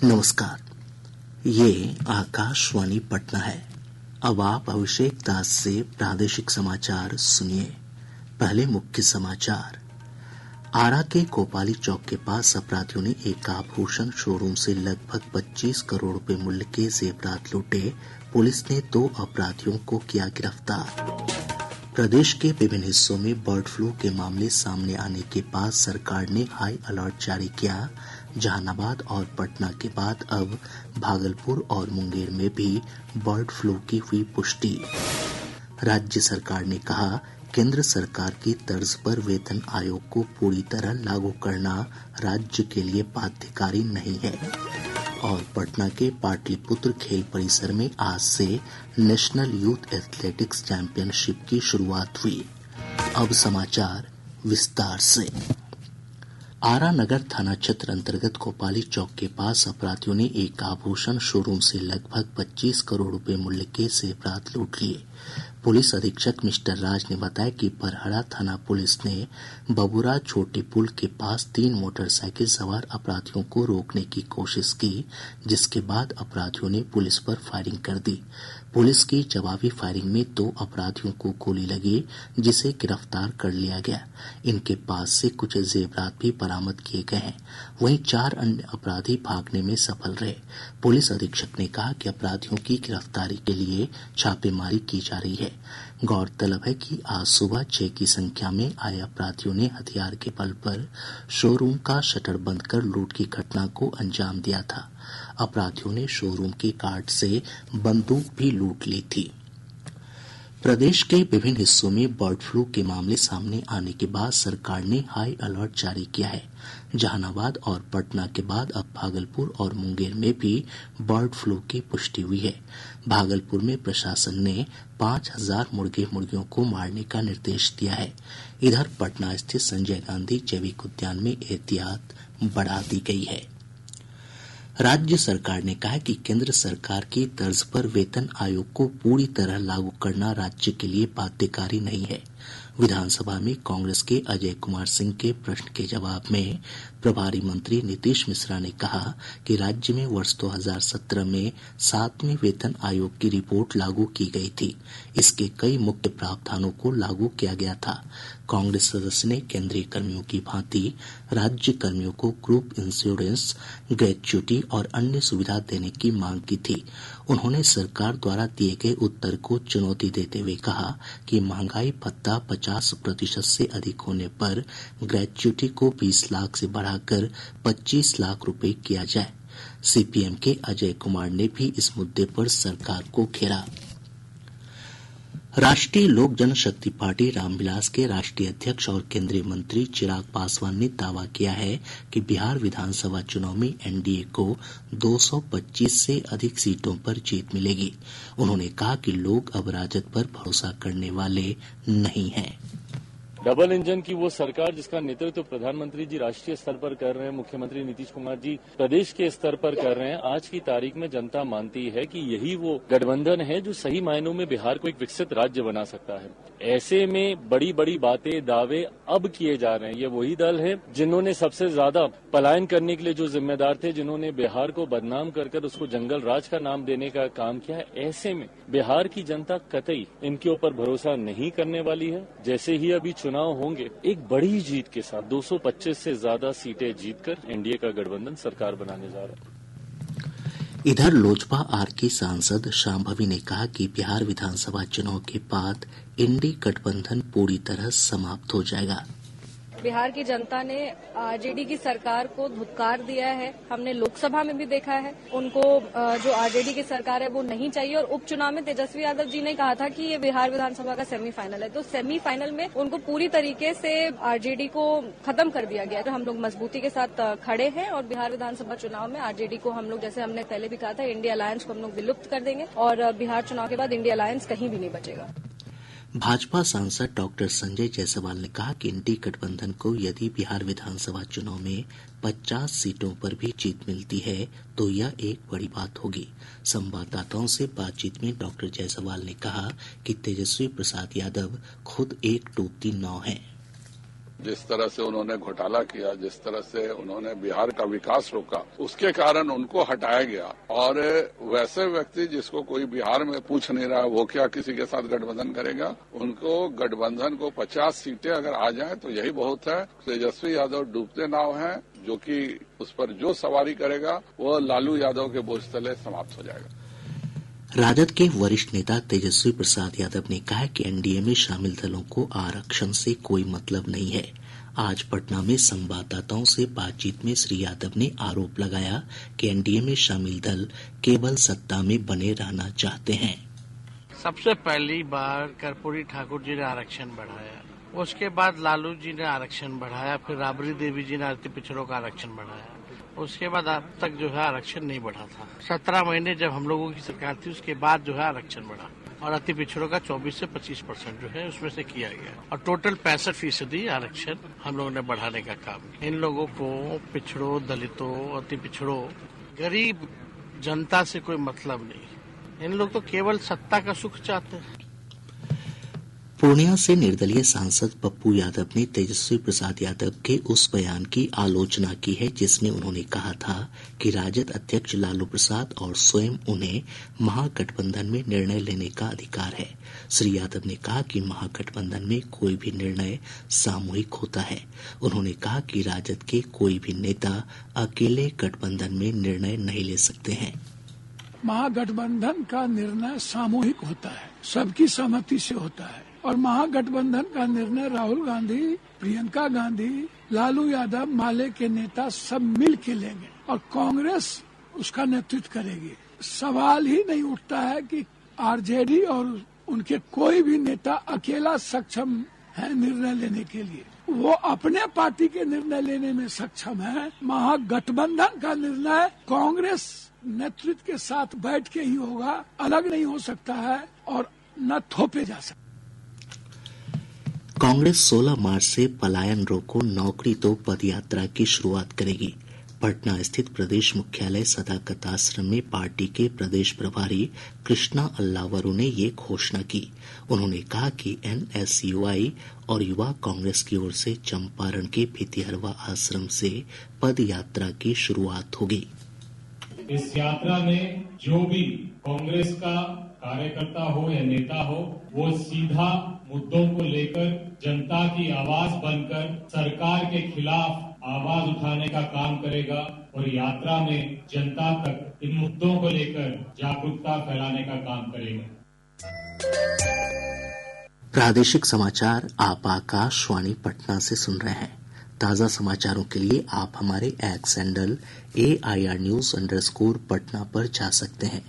नमस्कार, ये आकाशवाणी पटना है। अब आप अभिषेक दास से प्रादेशिक समाचार सुनिए। पहले मुख्य समाचार। आरा के कोपाली चौक के पास अपराधियों ने एक आभूषण शोरूम से लगभग 25 करोड़ रुपए मूल्य के जेवरात लूटे। पुलिस ने 2 अपराधियों को किया गिरफ्तार। प्रदेश के विभिन्न हिस्सों में बर्ड फ्लू के मामले सामने आने के बाद सरकार ने हाई अलर्ट जारी किया। जहानाबाद और पटना के बाद अब भागलपुर और मुंगेर में भी बर्ड फ्लू की हुई पुष्टि। राज्य सरकार ने कहा, केंद्र सरकार की तर्ज पर वेतन आयोग को पूरी तरह लागू करना राज्य के लिए बाध्यकारी नहीं है। और पटना के पाटलिपुत्र खेल परिसर में आज से नेशनल यूथ एथलेटिक्स चैंपियनशिप की शुरुआत हुई। अब समाचार विस्तार से। आरा नगर थाना क्षेत्र अंतर्गत कोपाली चौक के पास अपराधियों ने एक आभूषण शोरूम से लगभग 25 करोड़ रुपए मूल्य के जेवरात लूट लिए। पुलिस अधीक्षक मिस्टर राज ने बताया कि परहड़ा थाना पुलिस ने बबुरा छोटे पुल के पास 3 मोटरसाइकिल सवार अपराधियों को रोकने की कोशिश की, जिसके बाद अपराधियों ने पुलिस पर फायरिंग कर दी। पुलिस की जवाबी फायरिंग में 2 अपराधियों को गोली लगी, जिसे गिरफ्तार कर लिया गया। इनके पास से कुछ जेवरात भी बरामद किए गए हैं। वहीं 4 अन्य अपराधी भागने में सफल रहे। पुलिस अधीक्षक ने कहा कि अपराधियों की गिरफ्तारी के लिए छापेमारी की जा रही है। गौरतलब है कि आज सुबह 6 की संख्या में आए अपराधियों ने हथियार के बल पर शोरूम का शटर बंद कर लूट की घटना को अंजाम दिया था। अपराधियों ने शोरूम के गार्ड से बंदूक भी लूट ली थी। प्रदेश के विभिन्न हिस्सों में बर्ड फ्लू के मामले सामने आने के बाद सरकार ने हाई अलर्ट जारी किया है। जहानाबाद और पटना के बाद अब भागलपुर और मुंगेर में भी बर्ड फ्लू की पुष्टि हुई है। भागलपुर में प्रशासन ने 5000 मुर्गे मुर्गियों को मारने का निर्देश दिया है। इधर पटना स्थित संजय गांधी जैविक उद्यान में एहतियात बढ़ा दी गई है। राज्य सरकार ने कहा कि केंद्र सरकार की तर्ज पर वेतन आयोग को पूरी तरह लागू करना राज्य के लिए बाध्यकारी नहीं है। विधानसभा में कांग्रेस के अजय कुमार सिंह के प्रश्न के जवाब में प्रभारी मंत्री नीतीश मिश्रा ने कहा कि राज्य में वर्ष 2017 में 7वें वेतन आयोग की रिपोर्ट लागू की गई थी। इसके कई मुख्य प्रावधानों को लागू किया गया था। कांग्रेस सदस्य ने केंद्रीय कर्मियों की भांति राज्य कर्मियों को ग्रुप इंश्योरेंस, ग्रेच्युटी और अन्य सुविधा देने की मांग की थी। उन्होंने सरकार द्वारा दिए गए उत्तर को चुनौती देते हुए कहा कि महंगाई भत्ता 50% से अधिक होने पर ग्रेच्युटी को 20 लाख से बढ़ाकर 25 लाख रुपए किया जाए। सीपीएम के अजय कुमार ने भी इस मुद्दे पर सरकार को घेरा। राष्ट्रीय लोक जनशक्ति पार्टी रामविलास के राष्ट्रीय अध्यक्ष और केंद्रीय मंत्री चिराग पासवान ने दावा किया है कि बिहार विधानसभा चुनाव में एनडीए को 225 से अधिक सीटों पर जीत मिलेगी। उन्होंने कहा कि लोग अब राजद पर भरोसा करने वाले नहीं हैं। डबल इंजन की वो सरकार जिसका नेतृत्व प्रधानमंत्री जी राष्ट्रीय स्तर पर कर रहे हैं, मुख्यमंत्री नीतीश कुमार जी प्रदेश के स्तर पर कर रहे हैं। आज की तारीख में जनता मानती है कि यही वो गठबंधन है जो सही मायनों में बिहार को एक विकसित राज्य बना सकता है। ऐसे में बड़ी बड़ी बातें, दावे अब किए जा रहे हैं। ये वही दल है जिन्होंने सबसे ज्यादा पलायन करने के लिए जो जिम्मेदार थे, जिन्होंने बिहार को बदनाम कर उसको जंगल राज का नाम देने का काम किया है। ऐसे में बिहार की जनता कतई इनके ऊपर भरोसा नहीं करने वाली है। जैसे ही अभी चुनाव होंगे, एक बड़ी जीत के साथ 225 से ज्यादा सीटें जीतकर एनडीए का गठबंधन सरकार बनाने जा रहा है। इधर लोजपा आर की सांसद शांभवी ने कहा कि बिहार विधानसभा चुनाव के बाद इंडी गठबंधन पूरी तरह समाप्त हो जाएगा। बिहार की जनता ने आरजेडी की सरकार को धुतकार दिया है। हमने लोकसभा में भी देखा है, उनको जो आरजेडी की सरकार है वो नहीं चाहिए। और उपचुनाव में तेजस्वी यादव जी ने कहा था कि ये बिहार विधानसभा का सेमीफाइनल है, तो सेमीफाइनल में उनको पूरी तरीके से आरजेडी को खत्म कर दिया गया। तो हम लोग मजबूती के साथ खड़े हैं और बिहार विधानसभा चुनाव में आरजेडी को हम लोग, जैसे हमने पहले भी कहा था, इंडिया अलायंस को हम लोग विलुप्त कर देंगे और बिहार चुनाव के बाद इंडिया अलायंस कहीं भी नहीं बचेगा। भाजपा सांसद डॉक्टर संजय जायसवाल ने कहा कि इंडी गठबंधन को यदि बिहार विधानसभा चुनाव में 50 सीटों पर भी जीत मिलती है तो यह एक बड़ी बात होगी। संवाददाताओं से बातचीत में डॉक्टर जायसवाल ने कहा कि तेजस्वी प्रसाद यादव खुद एक डूबती नाव हैं। जिस तरह से उन्होंने घोटाला किया, जिस तरह से उन्होंने बिहार का विकास रोका, उसके कारण उनको हटाया गया। और वैसे व्यक्ति जिसको कोई बिहार में पूछ नहीं रहा वो क्या किसी के साथ गठबंधन करेगा, उनको गठबंधन को 50 सीटें अगर आ जाएं तो यही बहुत है। तेजस्वी यादव डूबते नाव हैं, जो कि उस पर जो सवारी करेगा वो लालू यादव के बोझ तले समाप्त हो जाएगा। राजद के वरिष्ठ नेता तेजस्वी प्रसाद यादव ने कहा कि एनडीए में शामिल दलों को आरक्षण से कोई मतलब नहीं है। आज पटना में संवाददाताओं से बातचीत में श्री यादव ने आरोप लगाया कि एनडीए में शामिल दल केवल सत्ता में बने रहना चाहते हैं। सबसे पहली बार कर्पूरी ठाकुर जी ने आरक्षण बढ़ाया, उसके बाद लालू जी ने आरक्षण बढ़ाया, फिर राबड़ी देवी जी ने अति पिछड़ों का आरक्षण बढ़ाया, उसके बाद अब तक जो है आरक्षण नहीं बढ़ा था। 17 महीने जब हम लोगों की सरकार थी उसके बाद जो है आरक्षण बढ़ा और अति पिछड़ों का 24 से 25% जो है उसमें से किया गया और टोटल 65% आरक्षण हम लोगों ने बढ़ाने का काम किया। इन लोगों को पिछड़ों, दलितों, अति पिछड़ों, गरीब जनता से कोई मतलब नहीं। इन लोग तो केवल सत्ता का सुख चाहते हैं। पूर्णिया से निर्दलीय सांसद पप्पू यादव ने तेजस्वी प्रसाद यादव के उस बयान की आलोचना की है जिसमें उन्होंने कहा था कि राजद अध्यक्ष लालू प्रसाद और स्वयं उन्हें महागठबंधन में निर्णय लेने का अधिकार है। श्री यादव ने कहा कि महागठबंधन में कोई भी निर्णय सामूहिक होता है। उन्होंने कहा कि राजद के कोई भी नेता अकेले गठबंधन में निर्णय नहीं ले सकते हैं। महागठबंधन का निर्णय सामूहिक होता है, सबकी सहमति से होता है और महागठबंधन का निर्णय राहुल गांधी, प्रियंका गांधी, लालू यादव, माले के नेता सब मिल के लेंगे और कांग्रेस उसका नेतृत्व करेगी। सवाल ही नहीं उठता है कि आरजेडी और उनके कोई भी नेता अकेला सक्षम है निर्णय लेने के लिए। वो अपने पार्टी के निर्णय लेने में सक्षम है। महागठबंधन का निर्णय कांग्रेस नेतृत्व के साथ बैठ के ही होगा, अलग नहीं हो सकता है और न थोपे जा सकता। कांग्रेस 16 मार्च से पलायन रोको नौकरी तो पदयात्रा की शुरुआत करेगी। पटना स्थित प्रदेश मुख्यालय सदाकत आश्रम में पार्टी के प्रदेश प्रभारी कृष्णा अल्लावरू ने ये घोषणा की। उन्होंने कहा कि एनएसयूआई और युवा कांग्रेस की ओर से चंपारण के भितिहरवा आश्रम से पद यात्रा की शुरुआत होगी। इस यात्रा में जो भी कांग्रेस का कार्यकर्ता हो या नेता हो, वो सीधा मुद्दों को लेकर जनता की आवाज बनकर सरकार के खिलाफ आवाज उठाने का काम करेगा और यात्रा में जनता तक इन मुद्दों को लेकर जागरूकता फैलाने का काम करेगा। प्रादेशिक समाचार आप आकाशवाणी पटना से सुन रहे हैं। ताज़ा समाचारों के लिए आप हमारे एक्स हैंडल AIR News_पटना पर जा सकते हैं।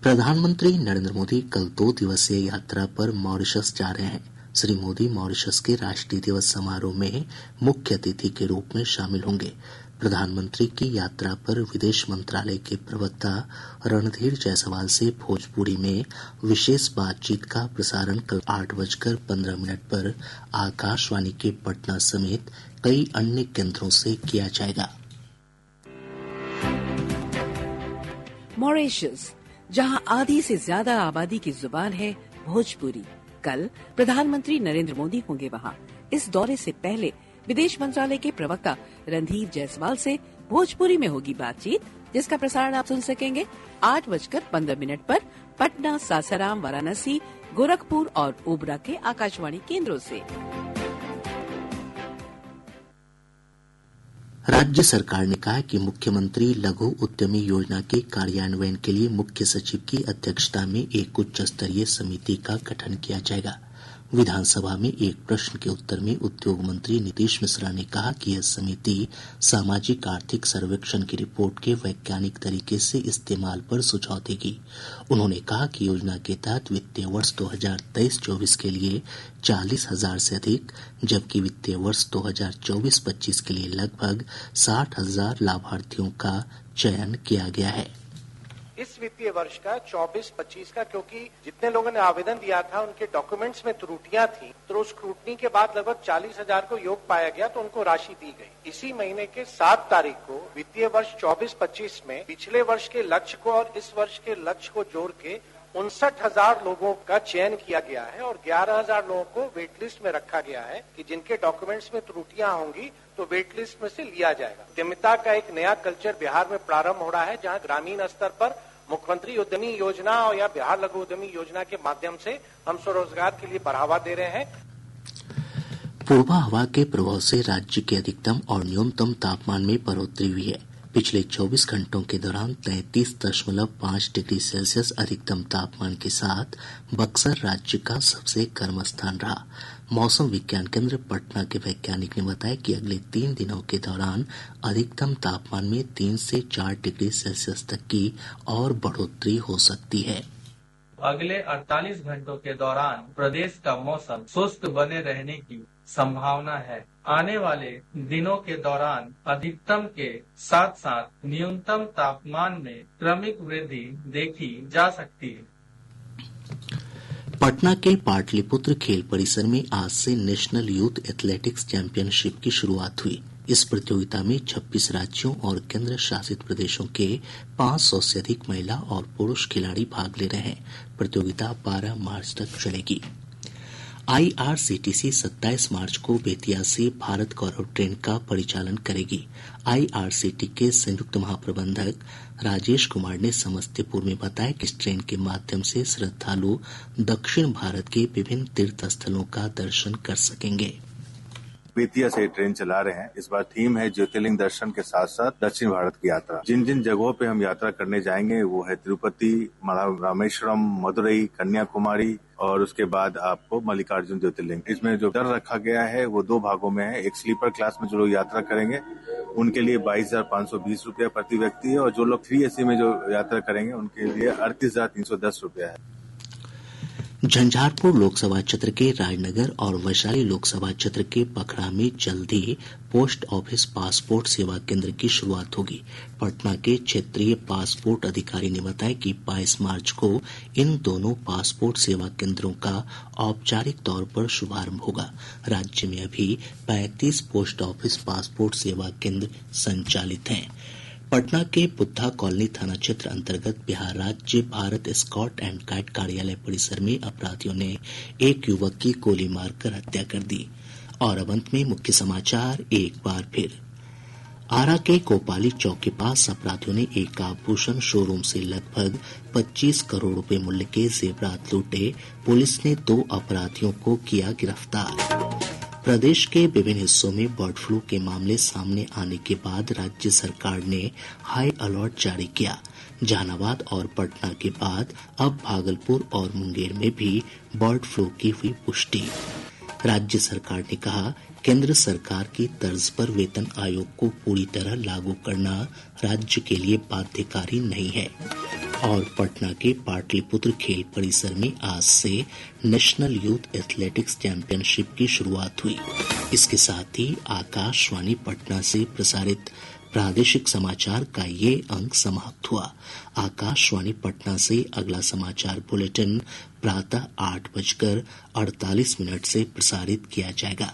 प्रधानमंत्री नरेंद्र मोदी कल 2 दिवसीय यात्रा पर मॉरिशस जा रहे हैं। श्री मोदी मॉरिशस के राष्ट्रीय दिवस समारोह में मुख्य अतिथि के रूप में शामिल होंगे। प्रधानमंत्री की यात्रा पर विदेश मंत्रालय के प्रवक्ता रणधीर जायसवाल से भोजपुरी में विशेष बातचीत का प्रसारण कल 8:15 पर आकाशवाणी के पटना समेत कई अन्य केंद्रों से किया जाएगा। मॉरिशस, जहां आधी से ज्यादा आबादी की जुबान है भोजपुरी, कल प्रधानमंत्री नरेंद्र मोदी होंगे वहां। इस दौरे से पहले विदेश मंत्रालय के प्रवक्ता रणधीर जायसवाल से भोजपुरी में होगी बातचीत, जिसका प्रसारण आप सुन सकेंगे 8:15 पर पटना, सासाराम, वाराणसी, गोरखपुर और ओबरा के आकाशवाणी केंद्रों से। राज्य सरकार ने कहा कि मुख्यमंत्री लघु उद्यमी योजना के कार्यान्वयन के लिए मुख्य सचिव की अध्यक्षता में एक उच्च स्तरीय समिति का गठन किया जाएगा। विधानसभा में एक प्रश्न के उत्तर में उद्योग मंत्री नीतीश मिश्रा ने कहा कि यह समिति सामाजिक आर्थिक सर्वेक्षण की रिपोर्ट के वैज्ञानिक तरीके से इस्तेमाल पर सुझाव देगी। उन्होंने कहा कि योजना के तहत वित्तीय वर्ष 2023-24 के लिए 40,000 से अधिक, जबकि वित्तीय वर्ष 2024-25 के लिए लगभग 60,000 लाभार्थियों का चयन किया गया है। इस वित्तीय वर्ष का 24-25 का, क्योंकि जितने लोगों ने आवेदन दिया था उनके डॉक्यूमेंट्स में त्रुटियां थी, तो उस स्क्रूटनी के बाद लगभग 40,000 को योग पाया गया, तो उनको राशि दी गई। इसी महीने के 7 तारीख को वित्तीय वर्ष 24-25 में पिछले वर्ष के लक्ष्य को और इस वर्ष के लक्ष्य को जोड़ के 59,000 लोगों का चयन किया गया है और 11,000 लोगों को वेट लिस्ट में रखा गया है कि जिनके डॉक्यूमेंट्स में त्रुटियां होंगी तो वेट लिस्ट में से लिया जाएगा। उद्यमिता का एक नया कल्चर बिहार में प्रारंभ हो रहा है, जहां ग्रामीण स्तर पर मुख्यमंत्री उद्यमी योजना और या बिहार लघु उद्यमी योजना के माध्यम से हम स्वरोजगार के लिए बढ़ावा दे रहे हैं। पूर्वा हवा के प्रभाव से राज्य के अधिकतम और न्यूनतम तापमान में बढ़ोतरी हुई है। पिछले 24 घंटों के दौरान 33.5 डिग्री सेल्सियस अधिकतम तापमान के साथ बक्सर राज्य का सबसे गर्म स्थान रहा। मौसम विज्ञान केंद्र पटना के वैज्ञानिक ने बताया कि अगले 3 दिनों के दौरान अधिकतम तापमान में 3 से 4 डिग्री सेल्सियस तक की और बढ़ोतरी हो सकती है। अगले 48 घंटों के दौरान प्रदेश का मौसम शुष्क बने रहने की संभावना है। आने वाले दिनों के दौरान अधिकतम के साथ साथ न्यूनतम तापमान में क्रमिक वृद्धि देखी जा सकती है। पटना के पाटलिपुत्र खेल परिसर में आज से नेशनल यूथ एथलेटिक्स चैंपियनशिप की शुरुआत हुई। इस प्रतियोगिता में 26 राज्यों और केंद्र शासित प्रदेशों के 500 से अधिक महिला और पुरुष खिलाड़ी भाग ले रहे हैं। प्रतियोगिता 12 मार्च तक चलेगी। IRCTC 27 मार्च को बेतिया से भारत गौरव ट्रेन का परिचालन करेगी। IRCTC के संयुक्त महाप्रबंधक राजेश कुमार ने समस्तीपुर में बताया कि इस ट्रेन के माध्यम से श्रद्धालु दक्षिण भारत के विभिन्न तीर्थ स्थलों का दर्शन कर सकेंगे। बेतिया से ट्रेन चला रहे हैं। इस बार थीम है ज्योतिर्लिंग दर्शन के साथ साथ दक्षिण भारत की यात्रा। जिन जिन जगहों पे हम यात्रा करने जाएंगे वो है तिरुपति, रामेश्वरम, मदुरई, कन्याकुमारी और उसके बाद आपको मल्लिकार्जुन ज्योतिर्लिंग। इसमें जो दर रखा गया है वो 2 भागों में है। एक स्लीपर क्लास में जो लोग यात्रा करेंगे उनके लिए 22,520 रुपया प्रति व्यक्ति है और जो लोग 3AC में जो यात्रा करेंगे उनके लिए 38,310 रुपया है। झंझारपुर लोकसभा क्षेत्र के राजनगर और वैशाली लोकसभा क्षेत्र के पखड़ा में जल्द ही पोस्ट ऑफिस पासपोर्ट सेवा केंद्र की शुरुआत होगी। पटना के क्षेत्रीय पासपोर्ट अधिकारी ने बताया कि 22 मार्च को इन दोनों पासपोर्ट सेवा केंद्रों का औपचारिक तौर पर शुभारंभ होगा। राज्य में अभी 35 पोस्ट ऑफिस पासपोर्ट सेवा केंद्र संचालित हैं। पटना के बुद्धा कॉलोनी थाना क्षेत्र अंतर्गत बिहार राज्य भारत स्काउट एंड गाइड कार्यालय परिसर में अपराधियों ने एक युवक की गोली मारकर हत्या कर दी। और अब अंत में मुख्य समाचार एक बार फिर। आरा के कोपाली चौक के पास अपराधियों ने एक आभूषण शोरूम से लगभग 25 करोड़ रुपए मूल्य के जेवरात लूटे। पुलिस ने 2 अपराधियों को किया गिरफ्तार। प्रदेश के विभिन्न हिस्सों में बर्ड फ्लू के मामले सामने आने के बाद राज्य सरकार ने हाई अलर्ट जारी किया। जहानाबाद और पटना के बाद अब भागलपुर और मुंगेर में भी बर्ड फ्लू की हुई पुष्टि। राज्य सरकार ने कहा, केंद्र सरकार की तर्ज पर वेतन आयोग को पूरी तरह लागू करना राज्य के लिए बाध्यकारी नहीं है। और पटना के पाटलिपुत्र खेल परिसर में आज से नेशनल यूथ एथलेटिक्स चैंपियनशिप की शुरुआत हुई। इसके साथ ही आकाशवाणी पटना से प्रसारित प्रादेशिक समाचार का ये अंक समाप्त हुआ। आकाशवाणी पटना से अगला समाचार बुलेटिन प्रातः 8:48 से प्रसारित किया जाएगा।